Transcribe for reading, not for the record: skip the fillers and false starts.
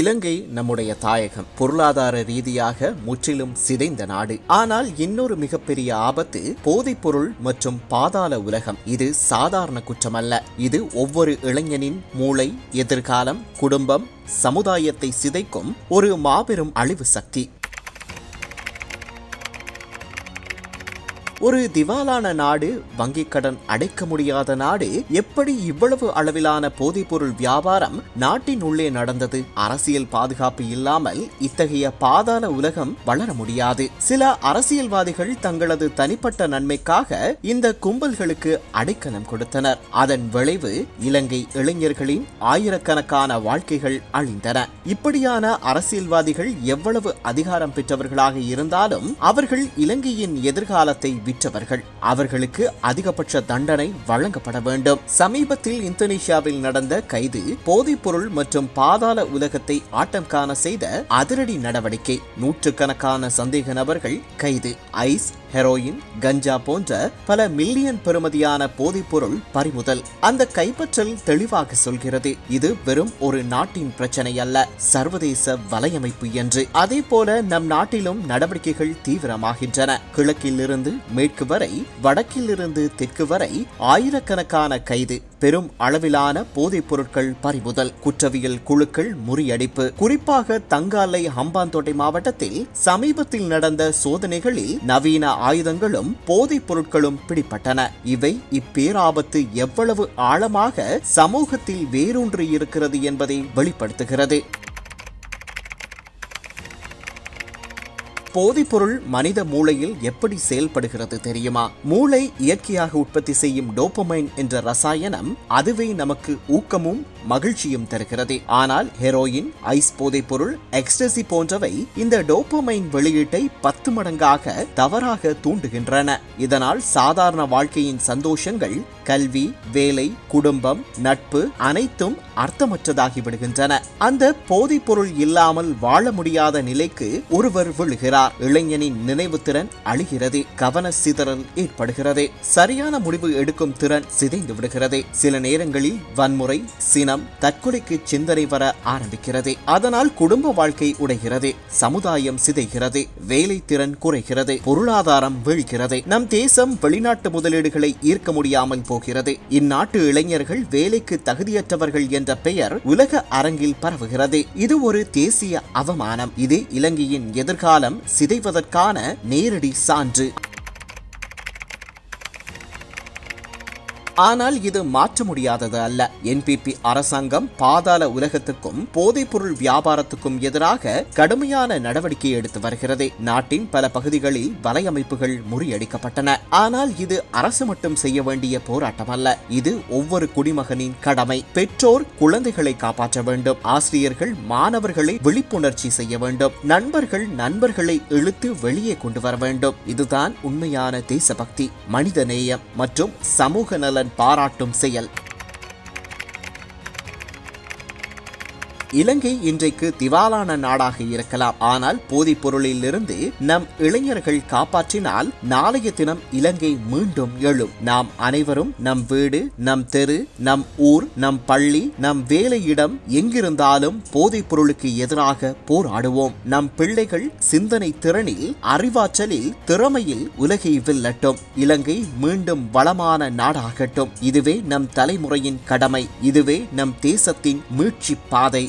இலங்கை நம்முடைய தாயகம். பொருளாதார ரீதியாக முற்றிலும் சிதைந்த நாடு. ஆனால் இன்னொரு மிகப்பெரிய ஆபத்து போதைப்பொருள் மற்றும் பாதாள உலகம். இது சாதாரண குற்றமல்ல. இது ஒவ்வொரு இளைஞனின் மூளை, எதிர்காலம், குடும்பம், சமுதாயத்தை சிதைக்கும் ஒரு மாபெரும் அழிவு சக்தி. ஒரு திவாலான நாடு, வங்கிக் கடன் அடைக்க முடியாத நாடு, எப்படி இவ்வளவு அளவிலான போதைப்பொருள் வியாபாரம் நாட்டின் உள்ளே நடந்தது? அரசியல் பாதுகாப்பு இல்லாமல் இத்தகைய பாதாள உலகம் வளர முடியாது. சில அரசியல்வாதிகள் தங்களது தனிப்பட்ட நன்மைக்காக இந்த கும்பல்களுக்கு அடைக்கலம் கொடுத்தனர். அதன் விளைவு இலங்கை இளைஞர்களின் ஆயிரக்கணக்கான வாழ்க்கைகள் அழிந்தன. இப்படியான அரசியல்வாதிகள் எவ்வளவு அதிகாரம் பெற்றவர்களாக இருந்தாலும் அவர்கள் இலங்கையின் எதிர்காலத்தை விற்றவர்கள். அவர்களுக்கு அதிகபட்ச தண்டனை வழங்கப்பட வேண்டும். சமீபத்தில் இந்தோனேஷியாவில் நடந்த கைது போதைப்பொருள் மற்றும் பாதாள உலகத்தை ஆட்டம் காண செய்த அதிரடி நடவடிக்கை. நூற்றுக்கணக்கான சந்தேக நபர்கள் கைது. ஐஸ், ஹெரோயின், கஞ்சா போன்ற பல மில்லியன் பெறுமதியான போதைப்பொருள் பறிமுதல். அந்த கைப்பற்றல் தெளிவாக சொல்கிறது, இது வெறும் ஒரு நாட்டின் பிரச்சனை அல்ல, சர்வதேச வலையமைப்பு என்று. அதே போல நம் நாட்டிலும் நடவடிக்கைகள் தீவிரமாகின்றன. கிழக்கில் இருந்து மேற்கு வரை, வடக்கில் இருந்து தெற்கு வரை ஆயிரக்கணக்கான கைது, பெரும் அளவிலான போதைப் பொருட்கள் பறிமுதல், குற்றவியல் குழுக்கள் முறியடிப்பு. குறிப்பாக தங்காலை, ஹம்பாந்தோட்டை மாவட்டத்தில் சமீபத்தில் நடந்த சோதனைகளில் நவீன ஆயுதங்களும் போதைப் பொருட்களும் பிடிபட்டன. இவை இப்பேராபத்து எவ்வளவு ஆழமாக சமூகத்தில் வேரூன்றி இருக்கிறது என்பதை வெளிப்படுத்துகிறது. போதைப்பொருள் மனித மூளையில் எப்படி செயல்படுகிறது தெரியுமா? மூளை இயற்கையாக உற்பத்தி செய்யும் டோபமைன் என்ற ரசாயனம், அதுவே நமக்கு ஊக்கமும் மகிழ்ச்சியும் தருகிறது. ஆனால் ஹெரோயின், ஐஸ் போதைப்பொருள், எக்ஸ்டசி போன்றவை இந்த டோபமைன் வெளியீட்டை 10 மடங்காக தவறாக தூண்டுகின்றன. இதனால் சாதாரண வாழ்க்கையின் சந்தோஷங்கள், கல்வி, வேலை, குடும்பம், நட்பு அனைத்தும் அர்த்தமற்றதாகி விடுகின்றன. அந்த போதைப்பொருள் இல்லாமல் வாழ முடியாத நிலைக்கு ஒருவர் விழுகிறார். இளைஞனின் நினைவு திறன் அழிகிறது, கவன சிதறல் ஏற்படுகிறது, சரியான முடிவு எடுக்கும் திறன் சிதைந்து விடுகிறது. சில நேரங்களில் வன்முறை, சினம், தற்கொலைக்கு சிந்தனை வர ஆரம்பிக்கிறது. அதனால் குடும்ப வாழ்க்கை உடைகிறது, சமுதாயம் சிதைகிறது, வேலை திறன் குறைகிறது, பொருளாதாரம் வீழ்கிறது. நம் தேசம் வெளிநாட்டு முதலீடுகளை ஈர்க்க முடியாமல் போகிறது. இந்நாட்டு இளைஞர்கள் வேலைக்கு தகுதியற்றவர்கள் என்ற பெயர் உலக அரங்கில் பரவுகிறது. இது ஒரு தேசிய அவமானம். இது இலங்கையின் எதிர்காலம் சிதைவதற்கான நேரடி சான்று. ஆனால் இது மாற்ற முடியாதது அல்ல. என்பிபி அரசாங்கம் பாதாள உலகத்துக்கும் போதைப்பொருள் வியாபாரத்துக்கும் எதிராக கடுமையான நடவடிக்கை எடுத்து வருகிறது. நாட்டின் பல பகுதிகளில் வலையமைப்புகள் முறியடிக்கப்பட்டன. ஆனால் இது அரசு மட்டும் செய்ய வேண்டிய போராட்டம் அல்ல. இது ஒவ்வொரு குடிமகனின் கடமை. பெற்றோர் குழந்தைகளை காப்பாற்ற வேண்டும். ஆசிரியர்கள் மாணவர்களை விழிப்புணர்ச்சி செய்ய வேண்டும். நண்பர்கள் நண்பர்களை இழுத்து வெளியே கொண்டு வர வேண்டும். இதுதான் உண்மையான தேசபக்தி, மனித நேயம் மற்றும் சமூக நலன் பாராட்டும் செயல். இலங்கை இன்றைக்கு திவாலான நாடாக இருக்கலாம். ஆனால் போதைப் பொருளில் இருந்து நம் இளைஞர்கள் காப்பாற்றினால் நாளைய தினம் இலங்கை மீண்டும் எழும். நாம் அனைவரும் நம் வீடு, நம் தெரு, நம் ஊர், நம் பள்ளி, நம் வேலையிடம் எங்கிருந்தாலும் போதைப் பொருளுக்கு எதிராக போராடுவோம். நம் பிள்ளைகள் சிந்தனை திறனில், அறிவாற்றலில், திறமையில் உலகை வெல்லட்டும். இலங்கை மீண்டும் வளமான நாடாகட்டும். இதுவே நம் தலைமுறையின் கடமை. இதுவே நம் தேசத்தின் மீட்சி பாதை.